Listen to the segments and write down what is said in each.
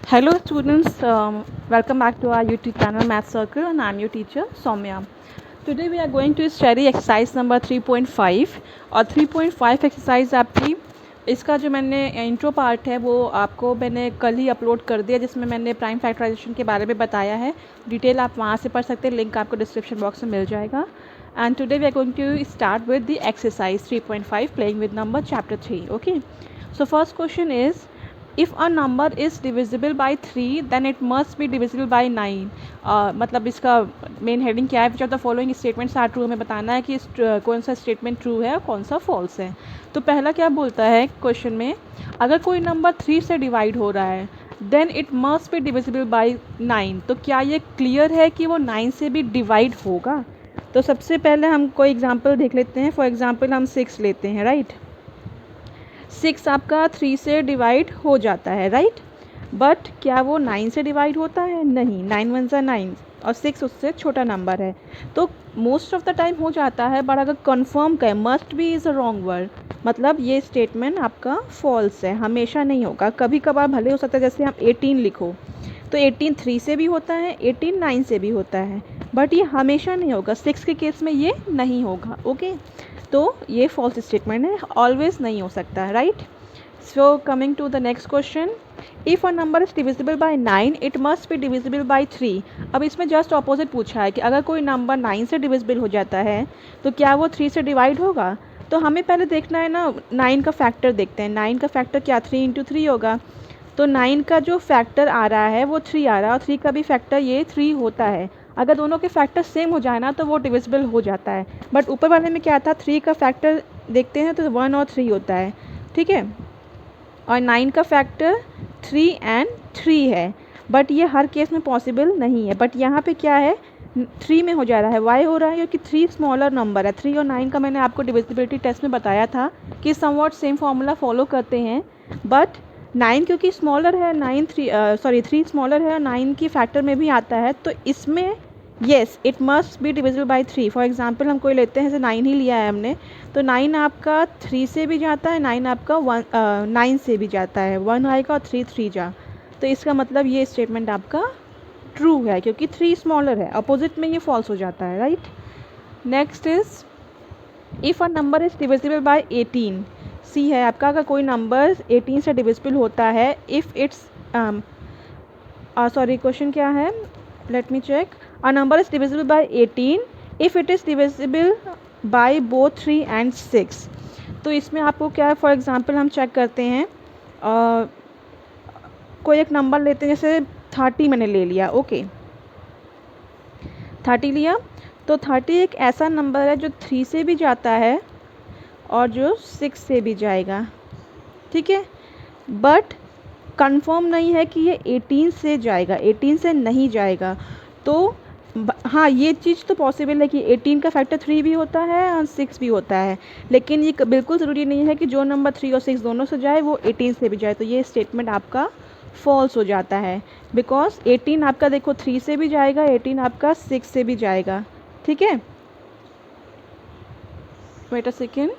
Hello students, welcome back to our YouTube channel Math Circle and I'm your teacher Soumya. Today we are going to study exercise number 3.5 और 3.5 exercise आपकी इसका जो मैंने intro part है वो आपको मैंने कल ही अपलोड कर दिया, जिसमें मैंने प्राइम फैक्टराइजेशन के बारे में बताया है. डिटेल आप वहाँ से पढ़ सकते हैं, लिंक आपको डिस्क्रिप्शन बॉक्स में मिल जाएगा. And today we are going to start with the exercise 3.5 playing with number chapter 3. Okay, so first question is if a number is divisible by 3 then it must be divisible by 9. मतलब इसका main heading क्या है, which of the following statements are true. हमें बताना है कि कौन सा स्टेटमेंट ट्रू है और कौन सा फॉल्स है. तो पहला क्या बोलता है क्वेश्चन में, अगर कोई नंबर 3 से डिवाइड हो रहा है then it must be divisible by 9. तो क्या ये क्लियर है कि वो 9 से भी डिवाइड होगा? तो सबसे पहले हम कोई एग्जाम्पल देख लेते हैं. फॉर एग्जाम्पल हम 6 लेते हैं, राइट. 6 आपका 3 से डिवाइड हो जाता है, राइट. बट क्या वो 9 से डिवाइड होता है? नहीं. 9 वन ज़ा 9 और 6 उससे छोटा नंबर है. तो मोस्ट ऑफ द टाइम हो जाता है, बट अगर कंफर्म करें, must be is a wrong word, मतलब ये स्टेटमेंट आपका फॉल्स है. हमेशा नहीं होगा, कभी कभार भले हो सकता है. जैसे आप 18 लिखो तो 18 3 से भी होता है, 18 9 से भी होता है, बट ये हमेशा नहीं होगा. 6 के केस में ये नहीं होगा. ओके, तो ये फॉल्स स्टेटमेंट है, ऑलवेज नहीं हो सकता है, right. So coming to the next question, if a number is divisible by 9 it must be divisible by 3. अब इसमें जस्ट ऑपोजिट पूछा है कि अगर कोई नंबर 9 से डिविजिबल हो जाता है तो क्या वो 3 से डिवाइड होगा. तो हमें पहले देखना है ना, 9 का फैक्टर देखते हैं. 9 का फैक्टर क्या 3 इंटू 3 होगा. तो 9 का जो फैक्टर आ रहा है वो 3 आ रहा है और 3 का भी फैक्टर ये 3 होता है. अगर दोनों के फैक्टर सेम हो जाए ना तो वो डिविजिबल हो जाता है. बट ऊपर वाले में क्या था, 3 का फैक्टर देखते हैं तो 1 और 3 होता है, ठीक है. और 9 का फैक्टर 3 एंड 3 है. बट ये हर केस में पॉसिबल नहीं है. बट यहाँ पे क्या है, 3 में हो जा रहा है. वाई हो रहा है क्योंकि 3 स्मॉलर नंबर है. 3 और 9 का मैंने आपको डिविजिबिलिटी टेस्ट में बताया था कि समवॉट सेम फार्मूला फॉलो करते हैं. बट 9 क्योंकि स्मॉलर है, 3 स्मॉलर है और 9 की फैक्टर में भी आता है, तो इसमें yes it must be divisible by 3. For example हम कोई लेते हैं, जैसे 9 ही लिया है हमने, तो 9 आपका 3 से भी जाता है, 9 आपका 9 से भी जाता है. 1 आएगा और 3 3 जा. तो इसका मतलब ये स्टेटमेंट आपका ट्रू है क्योंकि 3 स्मॉलर है. अपोजिट में ये फॉल्स हो जाता है, right. Next is if a number is divisible by 18. सी है आपका, अगर कोई नंबर 18 से डिविजिबल होता है, इफ़ इट्स सॉरी क्वेश्चन क्या है, let me check. A number is divisible by 18 if it is divisible by both 3 and 6. तो इसमें आपको क्या है, फॉर एग्जांपल हम चेक करते हैं, कोई एक नंबर लेते हैं, जैसे 30 मैंने ले लिया. ओके, 30 लिया तो 30 एक ऐसा नंबर है जो 3 से भी जाता है और जो 6 से भी जाएगा, ठीक है. बट कंफर्म नहीं है कि ये 18 से जाएगा, 18 से नहीं जाएगा. तो हाँ, ये चीज़ तो पॉसिबल है कि 18 का फैक्टर 3 भी होता है और 6 भी होता है, लेकिन ये बिल्कुल ज़रूरी नहीं है कि जो नंबर 3 और 6 दोनों से जाए वो 18 से भी जाए. तो ये स्टेटमेंट आपका फॉल्स हो जाता है, बिकॉज 18 आपका देखो 3 से भी जाएगा, 18 आपका 6 से भी जाएगा, ठीक है. Wait a second.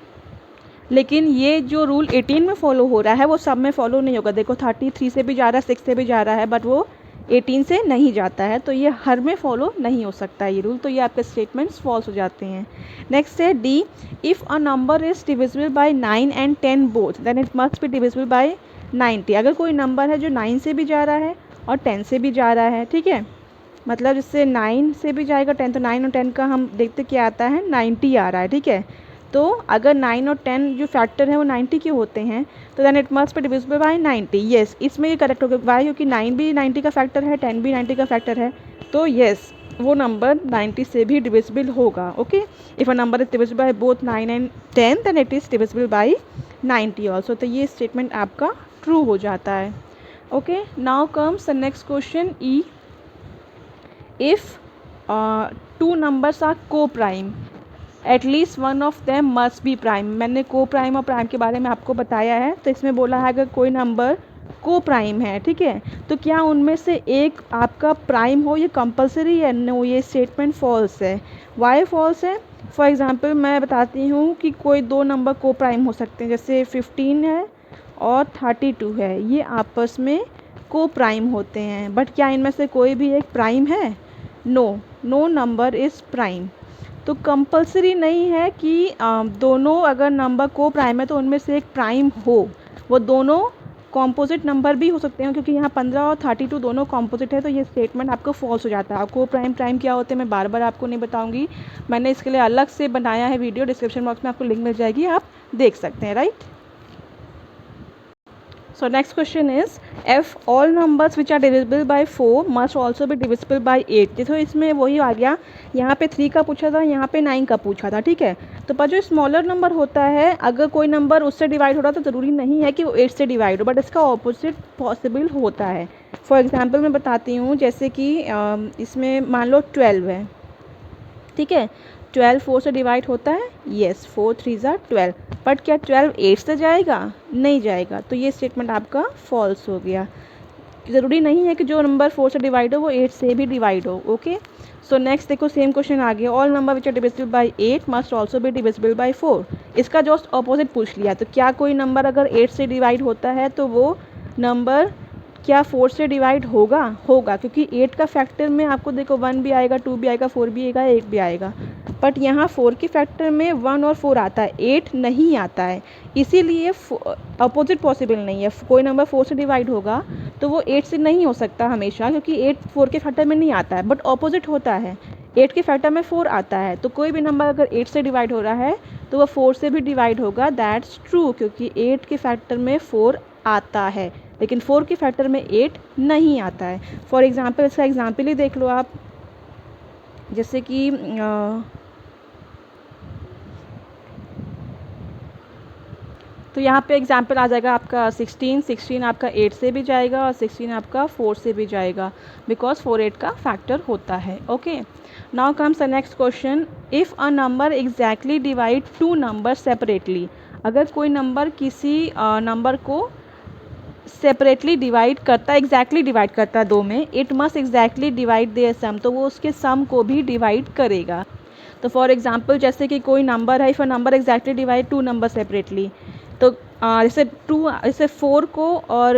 लेकिन ये जो रूल 18 में फॉलो हो रहा है वो सब में फॉलो नहीं होगा. देखो 33 से भी जा रहा है, 6 से भी जा रहा है, बट वो 18 से नहीं जाता है, तो ये हर में फॉलो नहीं हो सकता ये रूल. तो ये आपके स्टेटमेंट्स फॉल्स हो जाते हैं. नेक्स्ट है D, if a number is divisible by 9 and 10 both then it must be divisible by 90. अगर कोई नंबर है जो 9 से भी जा रहा है और 10 से भी जा रहा है, ठीक है, मतलब जिससे 9 से भी जाएगा 10, तो 9 और 10 का हम देखते क्या आता है, 90 आ रहा है, ठीक है. तो अगर 9 और 10 जो फैक्टर हैं वो 90 के होते हैं, तो then it must be divisible by 90. Yes, इसमें ये करेक्ट होगा. वाई? क्योंकि 9 भी 90 का फैक्टर है, 10 भी 90 का फैक्टर है, तो येस वो नंबर 90 से भी डिविजिबल होगा. Okay, if a number is divisible by both 9 and 10 then it is divisible by 90 also. तो ये स्टेटमेंट आपका ट्रू हो जाता है. Okay, now comes the next question E, if two numbers are co prime at least one of them must be prime. मैंने co prime और prime के बारे में आपको बताया है. तो इसमें बोला है अगर कोई नंबर को प्राइम है, ठीक है, तो क्या उनमें से एक आपका प्राइम हो, ये कंपलसरी है? नो, ये स्टेटमेंट फॉल्स है. वाई फॉल्स है? फॉर एग्जांपल मैं बताती हूँ कि कोई दो नंबर को प्राइम हो सकते हैं, जैसे 15 है और 32 है, ये आपस में को प्राइम होते हैं, बट क्या इनमें से कोई भी एक प्राइम है? No number is prime. तो कंपलसरी नहीं है कि दोनों अगर नंबर को प्राइम है तो उनमें से एक प्राइम हो, वो दोनों कॉम्पोजिट नंबर भी हो सकते हैं, क्योंकि यहाँ 15 और 32 दोनों कॉम्पोजिट है, तो ये स्टेटमेंट आपको फॉल्स हो जाता है। आपको प्राइम क्या होते हैं मैं बार बार आपको नहीं बताऊंगी, मैंने इसके लिए अलग से बनाया है वीडियो, डिस्क्रिप्शन बॉक्स में आपको लिंक मिल जाएगी, आप देख सकते हैं, right. So next question is if all numbers which are divisible by 4 must also be divisible by 8। देखो इसमें वही आ गया, यहाँ पे 3 का पूछा था, यहाँ पे 9 का पूछा था, ठीक है। तो पर जो स्मॉलर नंबर होता है, अगर कोई नंबर उससे डिवाइड हो रहा तो ज़रूरी नहीं है कि वो 8 से डिवाइड हो, बट इसका ऑपोजिट पॉसिबल होता है। फॉर एग्जांपल मैं बताती हूँ, जैसे कि इसमें मान लो 12 है, ठीक है। 12 4 से डिवाइड होता है, येस, 4 3 ज़ा 12, बट क्या 12 8 से जाएगा? नहीं जाएगा, तो ये स्टेटमेंट आपका फॉल्स हो गया। ज़रूरी नहीं है कि जो नंबर 4 से डिवाइड हो वो 8 से भी डिवाइड हो, ओके। सो नेक्स्ट देखो, सेम क्वेश्चन आ गया, all number which are divisible by 8 must also be divisible by 4। इसका जस्ट ऑपोजिट पूछ लिया, तो क्या कोई नंबर अगर 8 से डिवाइड होता है तो वो नंबर क्या 4 से डिवाइड होगा? होगा, क्योंकि 8 का फैक्टर में आपको देखो 1 भी आएगा, 2 भी आएगा, 4 भी आएगा, 8 भी आएगा, बट यहाँ 4 के फैक्टर में 1 और 4 आता है, 8 नहीं आता है, इसीलिए अपोजिट पॉसिबल नहीं है। कोई नंबर 4 से डिवाइड होगा तो वो 8 से नहीं हो सकता हमेशा, क्योंकि 8 4 के फैक्टर में नहीं आता है, बट ऑपोजिट होता है, 8 के फैक्टर में 4 आता है। तो कोई भी नंबर अगर 8 से डिवाइड हो रहा है तो वो 4 से भी डिवाइड होगा, दैट्स ट्रू, क्योंकि 8 के फैक्टर में 4 आता है, लेकिन 4 के फैक्टर में 8 नहीं आता है। फॉर एग्ज़ाम्पल, इसका एग्ज़ाम्पल ही देख लो आप, जैसे कि तो यहाँ पे एग्जाम्पल आ जाएगा आपका 16 आपका 8 से भी जाएगा और 16 आपका 4 से भी जाएगा, बिकॉज 4 8 का फैक्टर होता है, okay. Now comes the next question, if a number exactly divide two number separately. अगर कोई नंबर किसी नंबर को सेपरेटली डिवाइड करता है, एग्जैक्टली डिवाइड करता है दो में, it must exactly divide their sum, तो वो उसके सम को भी डिवाइड करेगा। तो फॉर एग्जांपल, जैसे कि कोई नंबर है, if a number exactly divide two number separately, तो जैसे 4 को और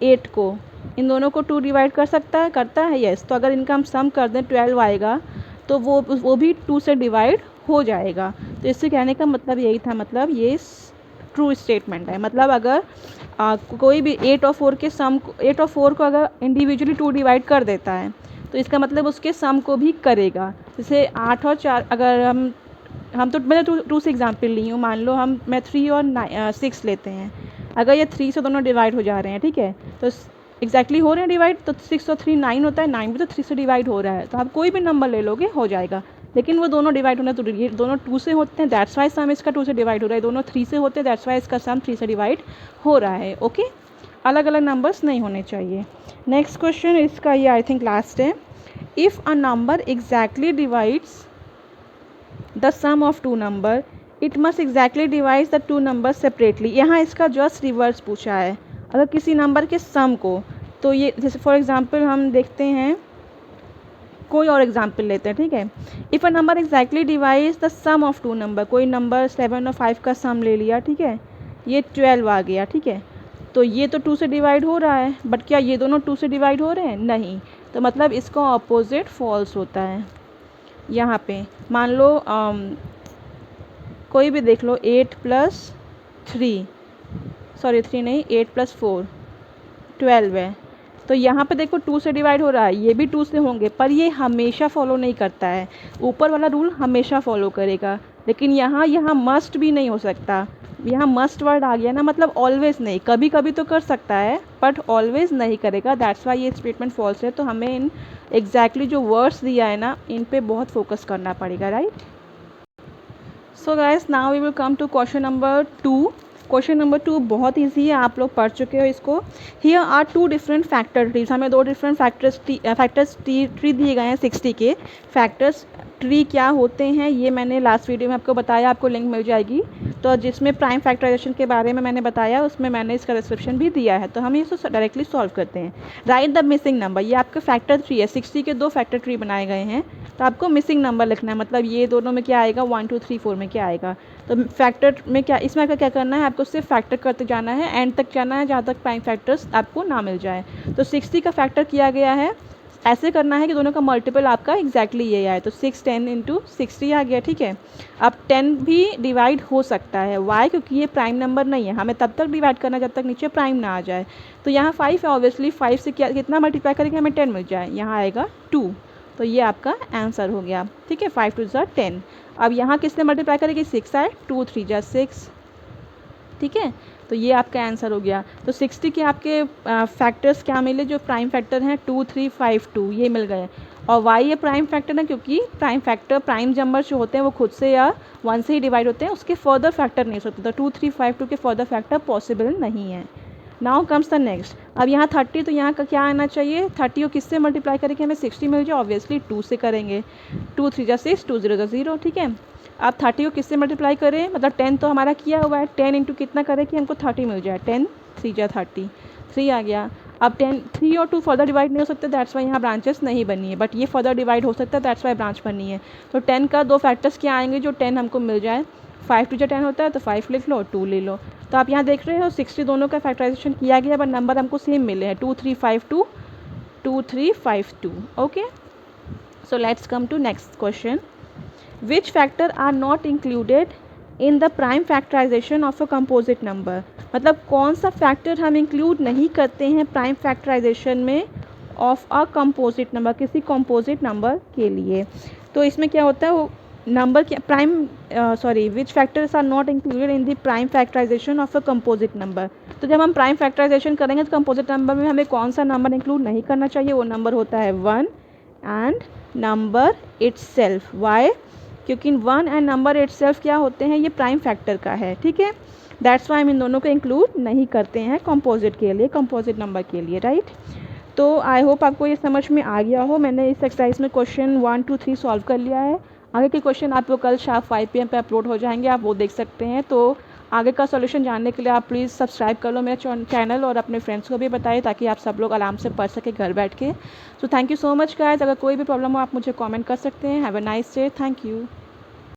8 को, इन दोनों को 2 डिवाइड करता है, यस। तो अगर इनका हम सम कर दें 12 आएगा, तो वो भी 2 से डिवाइड हो जाएगा। तो इससे कहने का मतलब यही था, मतलब ये ट्रू स्टेटमेंट है। मतलब अगर कोई भी 8 और 4 के सम, 8 और 4 को अगर इंडिविजुअली 2 डिवाइड कर देता है तो इसका मतलब उसके सम को भी करेगा। जैसे 8 और 4, अगर हम तो मैंने 2 से एग्जाम्पल ली हूँ, मान लो मैं 3 और 6 लेते हैं, अगर ये 3 से दोनों डिवाइड हो जा रहे हैं, ठीक है, तो एग्जैक्टली हो रहे हैं डिवाइड, तो 6 और 3 9 होता है, 9 भी तो 3 से डिवाइड हो रहा है, तो आप कोई भी नंबर ले लोगे हो जाएगा। लेकिन वो दोनों डिवाइड होना, तो ये दोनों 2 से होते हैं, दैट्स वाई सम इसका 2 से डिवाइड हो रहा है, दोनों 3 से होते हैं, दैट्स वाई इसका सम 3 से डिवाइड हो रहा है, ओके। अलग अलग नंबर्स नहीं होने चाहिए। नेक्स्ट क्वेश्चन, इसका ये आई थिंक लास्ट है, if a number exactly divides the sum of two number, it must exactly divides the two number separately. यहाँ इसका जस्ट रिवर्स पूछा है, अगर किसी नंबर के सम को, तो ये जैसे फॉर एग्जांपल हम देखते हैं, कोई और एग्जांपल लेते हैं, ठीक है। If a number exactly divides the sum of two number, कोई नंबर 7 और 5 का सम ले लिया, ठीक है, ये 12 आ गया, ठीक है, तो ये तो 2 से डिवाइड हो रहा है, बट क्या ये दोनों 2 से डिवाइड हो रहे हैं? नहीं, तो मतलब इसका ऑपोजिट फॉल्स होता है। यहाँ पे मान लो कोई भी देख लो, 8 + 3, सॉरी 3 नहीं, 8 + 4 12 है, तो यहाँ पे देखो 2 से डिवाइड हो रहा है, ये भी 2 से होंगे, पर ये हमेशा फॉलो नहीं करता है, ऊपर वाला रूल हमेशा फॉलो करेगा, लेकिन यहाँ मस्ट भी नहीं हो सकता, यहाँ मस्ट वर्ड आ गया ना, मतलब ऑलवेज नहीं, कभी कभी तो कर सकता है बट ऑलवेज नहीं करेगा, दैट्स वाई ये स्टेटमेंट फॉल्स है। तो हमें इन एग्जैक्टली जो वर्ड्स दिया है ना, इन पे बहुत फोकस करना पड़ेगा, right. So guys, now we will come to question number 2। Question number 2 बहुत ईजी है, आप लोग पढ़ चुके हो इसको। Here are 2 different factor trees, हमें 2 डिफरेंट फैक्टर्स ट्री दिए गए हैं 60 के। फैक्टर्स ट्री क्या होते हैं ये मैंने लास्ट वीडियो में आपको बताया, आपको लिंक मिल जाएगी, तो जिसमें प्राइम फैक्टराइजेशन के बारे में मैंने बताया, उसमें मैंने इसका डिस्क्रिप्शन भी दिया है। तो हम इसको डायरेक्टली सॉल्व करते हैं। राइट द मिसिंग नंबर, ये आपका फैक्टर ट्री है, 60 के 2 फैक्टर ट्री बनाए गए हैं। तो आपको मिसिंग नंबर लिखना है, मतलब ये दोनों में क्या आएगा, 1 2 3 4 में क्या आएगा। तो फैक्टर में क्या, इसमें आपको क्या करना है, आपको सिर्फ फैक्टर करते जाना है, एंड तक जाना है जहाँ तक प्राइम फैक्टर्स आपको ना मिल जाए। तो 60 का फैक्टर किया गया है, ऐसे करना है कि दोनों का मल्टीपल आपका एग्जैक्टली ये आए। तो 6 10 इंटू 60 आ गया, ठीक है। अब 10 भी डिवाइड हो सकता है, वाई, क्योंकि ये प्राइम नंबर नहीं है, हमें तब तक डिवाइड करना जब तक नीचे प्राइम ना आ जाए। तो यहाँ 5 है, ऑब्वियसली 5 से क्या कितना मल्टीप्लाई करेंगे हमें 10 मिल जाए, यहाँ आएगा 2। तो ये आपका आंसर हो गया, ठीक है। 5 2 ज़ा 10। अब यहाँ किसने मल्टीप्लाई करेंगे, 6 आए, 2 3 ज़ा 6, ठीक है। तो ये आपका आंसर हो गया। तो 60 के आपके फैक्टर्स क्या मिले, जो प्राइम फैक्टर हैं 2 3 5 2 ये मिल गए। और वाई ये प्राइम फैक्टर है, क्योंकि प्राइम फैक्टर, प्राइम नंबर जो होते हैं वो खुद से या 1 से ही डिवाइड होते हैं, उसके फर्दर फैक्टर नहीं हो सकते। तो 2 3 5 2 के फर्दर फैक्टर पॉसिबल नहीं है। Now comes the next. अब यहाँ 30, तो यहाँ का क्या आना चाहिए, 30 को किससे मल्टीप्लाई करेंगे हमें 60 मिल जाए, ऑब्वियसली 2 से करेंगे। 2 3 ज़ा 6, 2 0 ज़ा 0, ठीक है। आप 30 को किससे मल्टीप्लाई करें, मतलब 10 तो हमारा किया हुआ है, 10 इंटू कितना करें कि हमको 30 मिल जाए, 10 3 ज़ा 30, 3 आ गया। अब 10 3 और 2 फर्दर डिवाइड नहीं हो सकते, दैट्स वाई यहाँ ब्रांचेस नहीं बनी है, बट ये फर्दर डिवाइड हो सकता है, दैट्स वाई ब्रांच बनी है। तो 10 का दो फैक्टर्स क्या आएंगे जो 10 हमको मिल जाए, 5 2 ज़ा 10 होता है, तो 5 लिख लो, 2 ले लो। तो आप यहाँ देख रहे हो 60 दोनों का फैक्टराइजेशन किया गया, बट नंबर हमको सेम मिले हैं, 2 3 5 2 2 3 5 2। Okay, so let's come to next question. Which factor are not included in the prime factorization of a composite number? मतलब कौन सा फैक्टर हम इंक्लूड नहीं करते हैं प्राइम फैक्टराइजेशन में ऑफ अ कंपोजिट नंबर, किसी कंपोजिट नंबर के लिए। तो इसमें क्या होता है, वो नंबर के prime which factors are not included in the prime factorization of a composite number. तो जब हम प्राइम फैक्टराइजेशन करेंगे तो कंपोजिट नंबर में हमें कौन सा नंबर इंक्लूड नहीं करना चाहिए, वो नंबर होता है 1 एंड नंबर इट्सेल्फ। वाई, क्योंकि 1 एंड नंबर इटसेल्फ क्या होते हैं, ये प्राइम फैक्टर का है, ठीक है। दैट्स वाई हम इन दोनों को इंक्लूड नहीं करते हैं कंपोजिट के लिए, कंपोजिट नंबर के लिए, राइट। तो आई होप आपको ये समझ में आ गया हो। मैंने इस एक्सरसाइज में क्वेश्चन 1 2 3 सॉल्व कर लिया है। आगे के क्वेश्चन आपको कल शार्प 5 PM पे अपलोड हो जाएंगे, आप वो देख सकते हैं। तो आगे का सॉल्यूशन जानने के लिए आप प्लीज़ सब्सक्राइब कर लो मेरा चैनल, और अपने फ्रेंड्स को भी बताएं, ताकि आप सब लोग आराम से पढ़ सके घर बैठ के। So thank you so much guys. अगर कोई भी प्रॉब्लम हो आप मुझे कमेंट कर सकते हैं। Have a nice day, thank you.